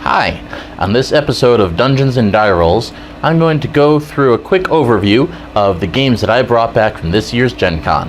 Hi, on this episode of Dungeons and Die Rolls, I'm going to go through a quick overview of the games that I brought back from this year's Gen Con.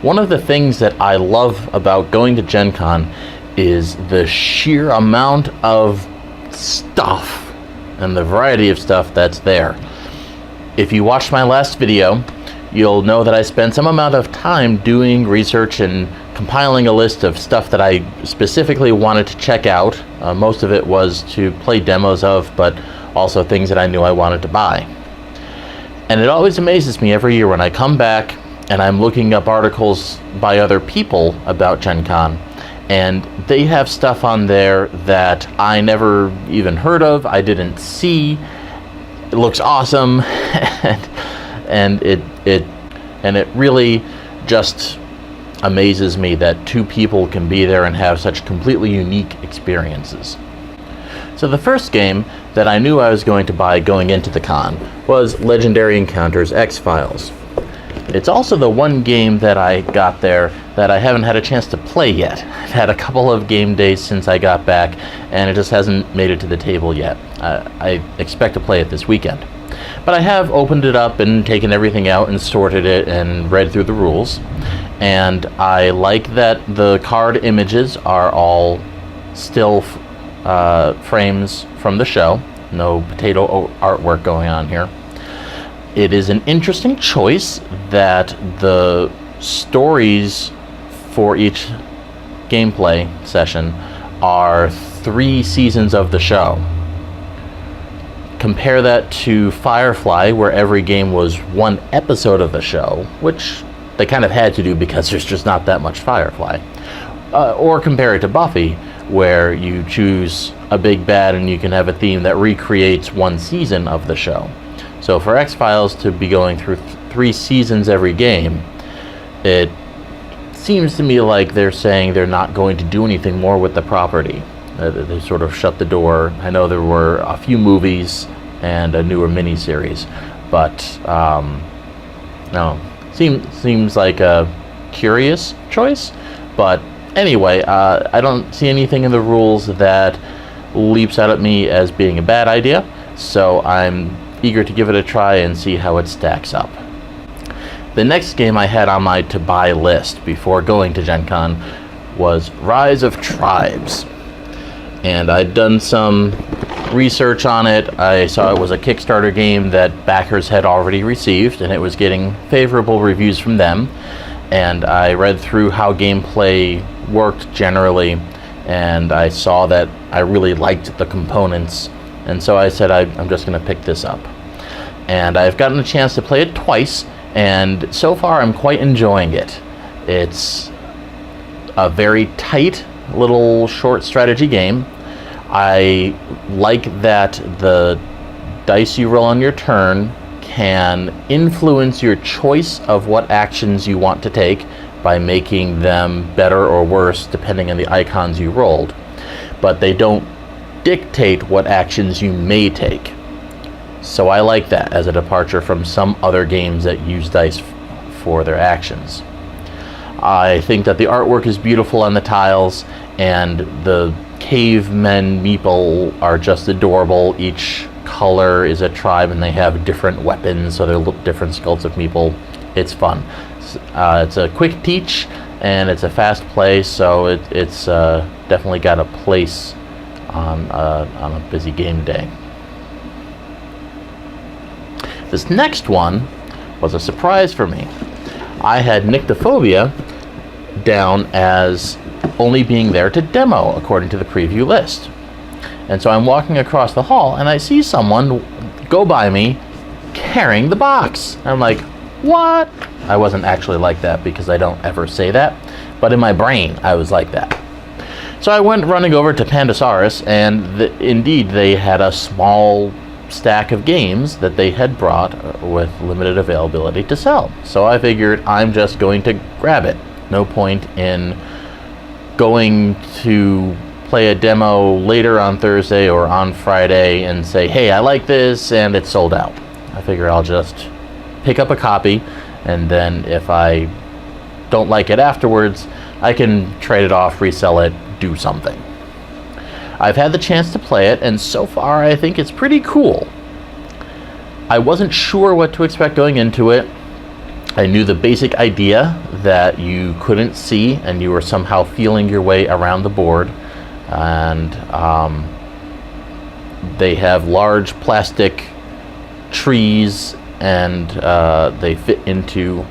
One of the things that I love about going to Gen Con is the sheer amount of stuff and the variety of stuff that's there. If you watched my last video, you'll know that I spent some amount of time doing research and compiling a list of stuff that I specifically wanted to check out. Most of it was to play demos of, but also things that I knew I wanted to buy. And it always amazes me every year when I come back and I'm looking up articles by other people about Gen Con, and they have stuff on there that I never even heard of, I didn't see. It looks awesome, and it really just amazes me that two people can be there and have such completely unique experiences. So the first game that I knew I was going to buy going into the con was Legendary Encounters X-Files. It's also the one game that I got there that I haven't had a chance to play yet. I've had a couple of game days since I got back, and it just hasn't made it to the table yet. I expect to play it this weekend. But I have opened it up and taken everything out and sorted it and read through the rules. And I like that the card images are all still frames from the show. No potato artwork going on here. It is an interesting choice that the stories for each gameplay session are 3 seasons of the show. Compare that to Firefly, where every game was 1 episode of the show, which they kind of had to do because there's just not that much Firefly. Or compare it to Buffy, where you choose a big bad and you can have a theme that recreates 1 season of the show. So for X-Files to be going through 3 seasons every game, it seems to me like they're saying they're not going to do anything more with the property. They sort of shut the door. I know there were a few movies and a newer miniseries, but no, seems like a curious choice. But anyway, I don't see anything in the rules that leaps out at me as being a bad idea, so I'm eager to give it a try and see how it stacks up. The next game I had on my to-buy list before going to Gen Con was Rise of Tribes. And I'd done some research on it. I saw it was a Kickstarter game that backers had already received, and it was getting favorable reviews from them. And I read through how gameplay worked generally, and I saw that I really liked the components. And so I said, I'm just going to pick this up. And I've gotten a chance to play it twice, and so far I'm quite enjoying it. It's a very tight little short strategy game. I like that the dice you roll on your turn can influence your choice of what actions you want to take by making them better or worse depending on the icons you rolled. But they don't dictate what actions you may take. So I like that as a departure from some other games that use dice for their actions. I think that the artwork is beautiful on the tiles, and the cavemen meeple are just adorable. Each color is a tribe and they have different weapons, so they're different skulls of meeple. It's fun. It's a quick teach and it's a fast play, so it's definitely got a place on a busy game day. This next one was a surprise for me. I had Nyctophobia down as only being there to demo according to the preview list. And so I'm walking across the hall and I see someone go by me carrying the box. I'm like, what? I wasn't actually like that because I don't ever say that, but in my brain I was like that. So I went running over to Pandasaurus, and indeed they had a small stack of games that they had brought with limited availability to sell. So I figured I'm just going to grab it. No point in going to play a demo later on Thursday or on Friday and say, hey, I like this, and it's sold out. I figure I'll just pick up a copy and then if I don't like it afterwards, I can trade it off, resell it, do something. I've had the chance to play it, and so far I think it's pretty cool. I wasn't sure what to expect going into it. I knew the basic idea that you couldn't see and you were somehow feeling your way around the board, and they have large plastic trees, and they fit into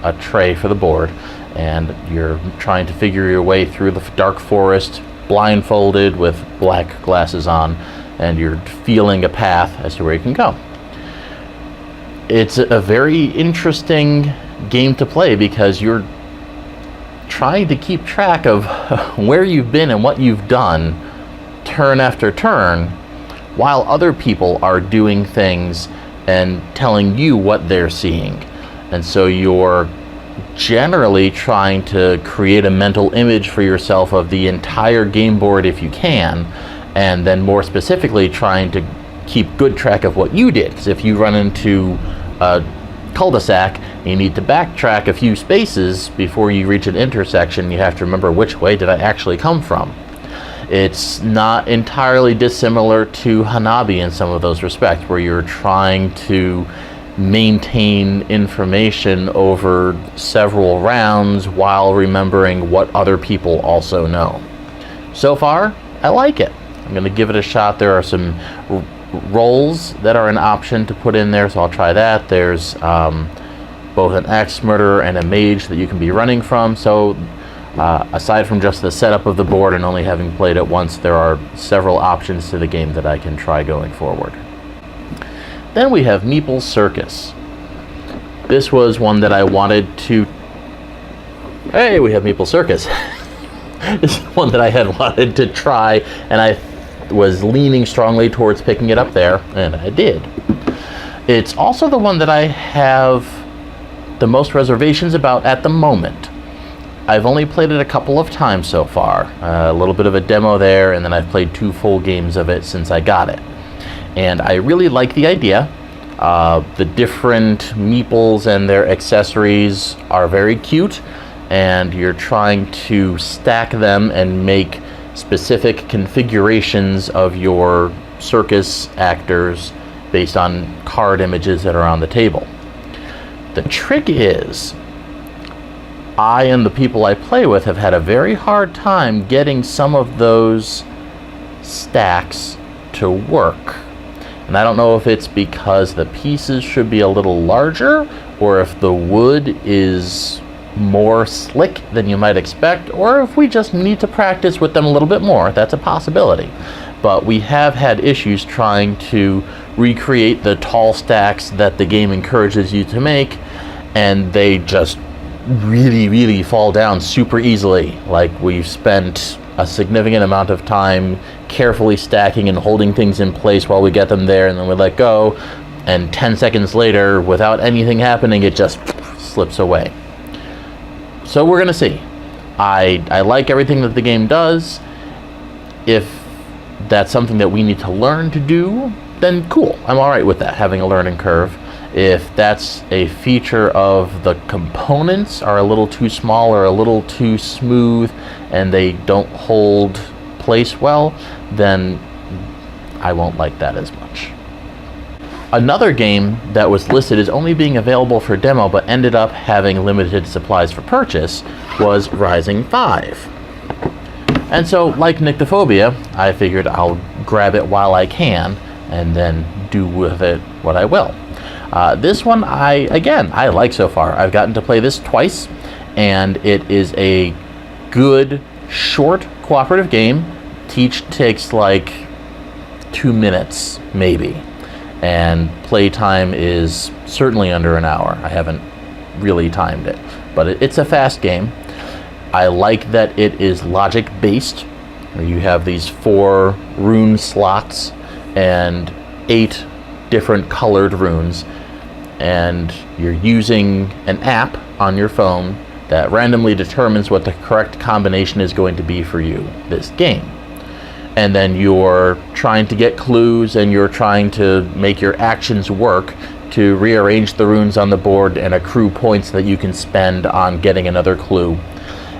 a tray for the board, and you're trying to figure your way through the dark forest blindfolded with black glasses on, and you're feeling a path as to where you can go. It's a very interesting game to play because you're trying to keep track of where you've been and what you've done turn after turn, while other people are doing things and telling you what they're seeing. And so you're generally trying to create a mental image for yourself of the entire game board if you can, and then more specifically trying to keep good track of what you did. Because if you run into a cul-de-sac, you need to backtrack a few spaces before you reach an intersection. You have to remember, which way did I actually come from? It's not entirely dissimilar to Hanabi in some of those respects, where you're trying to maintain information over several rounds while remembering what other people also know. So far, I like it. I'm going to give it a shot. There are some roles that are an option to put in there, so I'll try that. There's both an axe murderer and a mage that you can be running from, so aside from just the setup of the board and only having played it once, there are several options to the game that I can try going forward. Then we have Meeple Circus. This was one that I wanted to... Hey, we have Meeple Circus. This is one that I had wanted to try, and I was leaning strongly towards picking it up there, and I did. It's also the one that I have the most reservations about at the moment. I've only played it a couple of times so far. A little bit of a demo there, and then I've played 2 full games of it since I got it. And I really like the idea. The different meeples and their accessories are very cute, and you're trying to stack them and make specific configurations of your circus actors based on card images that are on the table. The trick is, I and the people I play with have had a very hard time getting some of those stacks to work. And I don't know if it's because the pieces should be a little larger, or if the wood is more slick than you might expect, or if we just need to practice with them a little bit more. That's a possibility. But we have had issues trying to recreate the tall stacks that the game encourages you to make, and they just really fall down super easily. Like, we've spent a significant amount of time carefully stacking and holding things in place while we get them there, and then we let go, and 10 seconds later, without anything happening, it just slips away. So we're gonna see. I like everything that the game does. If that's something that we need to learn to do, then cool. I'm alright with that, having a learning curve. If that's a feature of the components are a little too small or a little too smooth and they don't hold place well, then I won't like that as much. Another game that was listed as only being available for demo but ended up having limited supplies for purchase was Rising 5. And so, like Nyctophobia, I figured I'll grab it while I can and then do with it what I will. This one, I like so far. I've gotten to play this twice, and it is a good, short, cooperative game. Each takes like 2 minutes, maybe. And playtime is certainly under an hour. I haven't really timed it, but it's a fast game. I like that it is logic-based, where you have these 4 rune slots and 8 different colored runes, and you're using an app on your phone that randomly determines what the correct combination is going to be for you this game. And then you're trying to get clues, and you're trying to make your actions work to rearrange the runes on the board and accrue points that you can spend on getting another clue.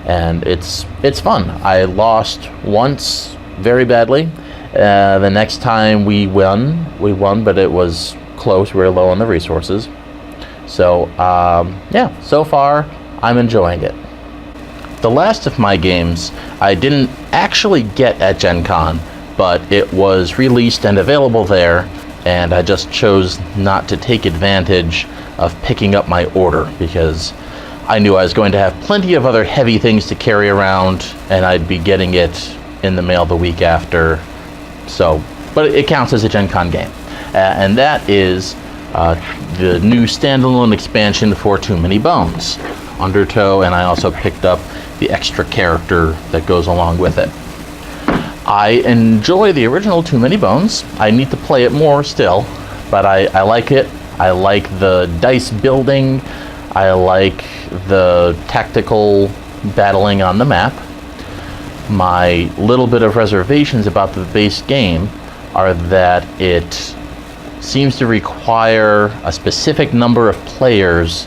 And it's fun. I lost once very badly. The next time we won, but it was close. We were low on the resources. So, yeah, so far, I'm enjoying it. The last of my games I didn't actually get at Gen Con, but it was released and available there, and I just chose not to take advantage of picking up my order because I knew I was going to have plenty of other heavy things to carry around, and I'd be getting it in the mail the week after. So, but it counts as a Gen Con game. And that is the new standalone expansion for Too Many Bones, Undertow, and I also picked up the extra character that goes along with it. I enjoy the original Too Many Bones. I need to play it more still, but I like it. I like the dice building. I like the tactical battling on the map. My little bit of reservations about the base game are that it seems to require a specific number of players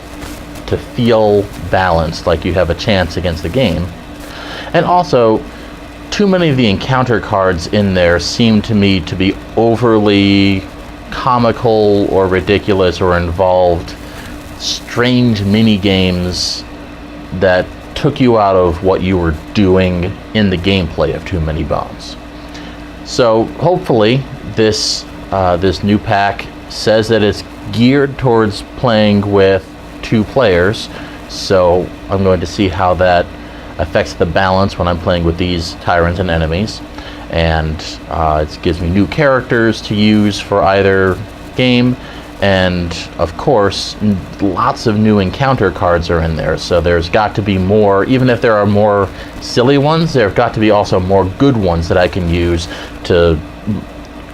to feel balanced, like you have a chance against the game. And also, too many of the encounter cards in there seem to me to be overly comical or ridiculous or involved strange mini games that took you out of what you were doing in the gameplay of Too Many Bones. So hopefully this new pack says that it's geared towards playing with 2 players, so I'm going to see how that affects the balance when I'm playing with these tyrants and enemies. And it gives me new characters to use for either game, and of course lots of new encounter cards are in there, so there's got to be more. Even if there are more silly ones, there have got to be also more good ones that I can use to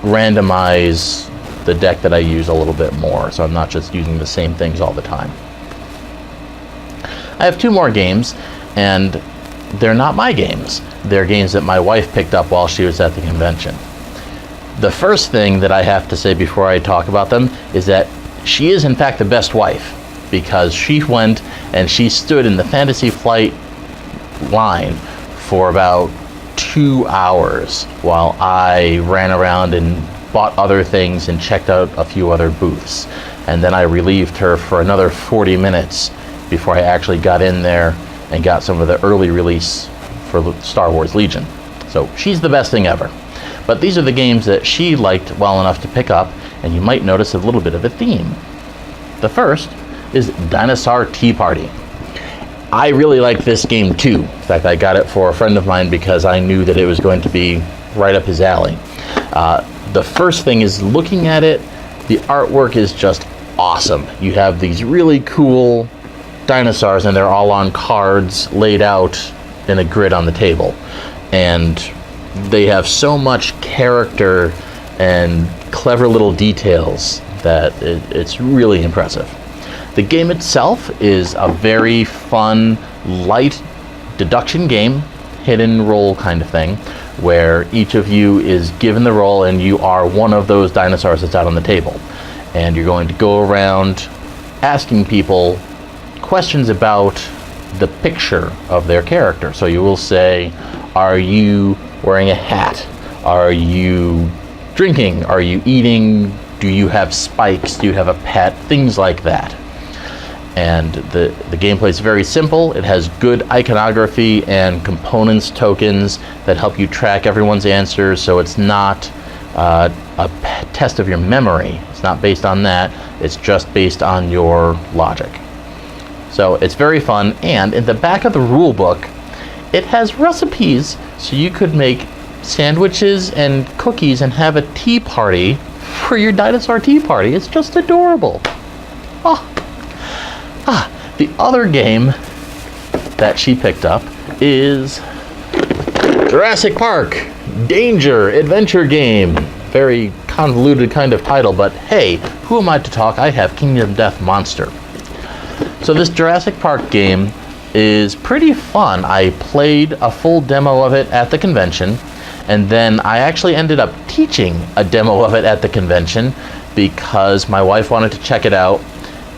randomize the deck that I use a little bit more, so I'm not just using the same things all the time. I have 2 more games, and they're not my games. They're games that my wife picked up while she was at the convention. The first thing that I have to say before I talk about them is that she is in fact the best wife, because she went and she stood in the Fantasy Flight line for about 2 hours while I ran around and bought other things and checked out a few other booths. And then I relieved her for another 40 minutes before I actually got in there and got some of the early release for Star Wars Legion. So she's the best thing ever. But these are the games that she liked well enough to pick up, and you might notice a little bit of a theme. The first is Dinosaur Tea Party. I really like this game too. In fact, I got it for a friend of mine because I knew that it was going to be right up his alley. The first thing is looking at it, the artwork is just awesome. You have these really cool dinosaurs, and they're all on cards laid out in a grid on the table. And they have so much character and clever little details that it's really impressive. The game itself is a very fun, light deduction game, hidden role kind of thing, where each of you is given the role and you are one of those dinosaurs that's out on the table. And you're going to go around asking people questions about the picture of their character. So you will say, are you wearing a hat? Are you drinking? Are you eating? Do you have spikes? Do you have a pet? Things like that. And the gameplay is very simple. It has good iconography and components tokens that help you track everyone's answers, so it's not a test of your memory. It's not based on that. It's just based on your logic. So it's very fun, and in the back of the rule book, it has recipes so you could make sandwiches and cookies and have a tea party for your dinosaur tea party. It's just adorable. The other game that she picked up is Jurassic Park Danger Adventure Game. Very convoluted kind of title, but hey, who am I to talk? I have Kingdom Death Monster. So this Jurassic Park game is pretty fun. I played a full demo of it at the convention, and then I actually ended up teaching a demo of it at the convention because my wife wanted to check it out,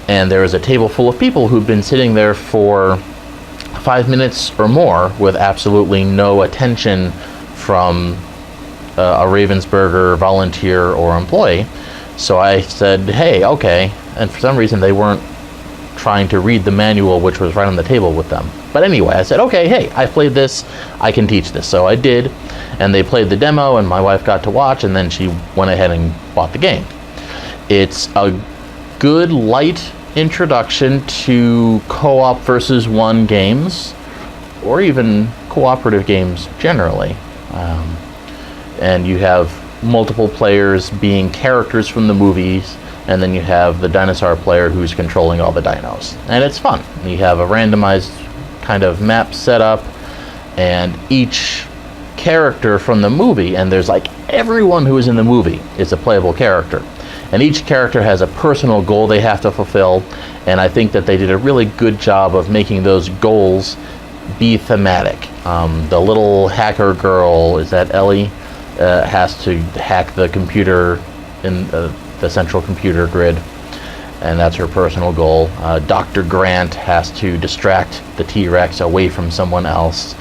and there was a table full of people who'd been sitting there for 5 minutes or more with absolutely no attention from a Ravensburger volunteer or employee. So I said, hey, okay. And for some reason they weren't trying to read the manual, which was right on the table with them. But anyway, I said, okay, hey, I played this, I can teach this. So I did, and they played the demo, and my wife got to watch, and then she went ahead and bought the game. It's a good, light introduction to co-op versus one games, or even cooperative games generally. And you have multiple players being characters from the movies, and then you have the dinosaur player who's controlling all the dinos. And it's fun. You have a randomized kind of map set up, and each character from the movie, and there's like everyone who is in the movie is a playable character. And each character has a personal goal they have to fulfill, and I think that they did a really good job of making those goals be thematic. The little hacker girl, is that Ellie, has to hack the computer in the central computer grid, and that's her personal goal. Dr. Grant has to distract the T-Rex away from someone else.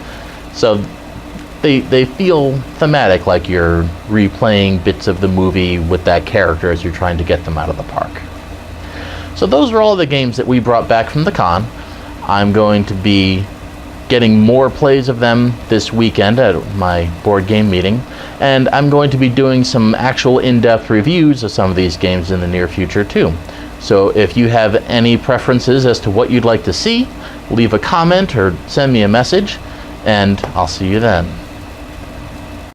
So they feel thematic, like you're replaying bits of the movie with that character as you're trying to get them out of the park. So those are all the games that we brought back from the con. I'm going to be getting more plays of them this weekend at my board game meeting, and I'm going to be doing some actual in-depth reviews of some of these games in the near future too. So if you have any preferences as to what you'd like to see, leave a comment or send me a message, and I'll see you then.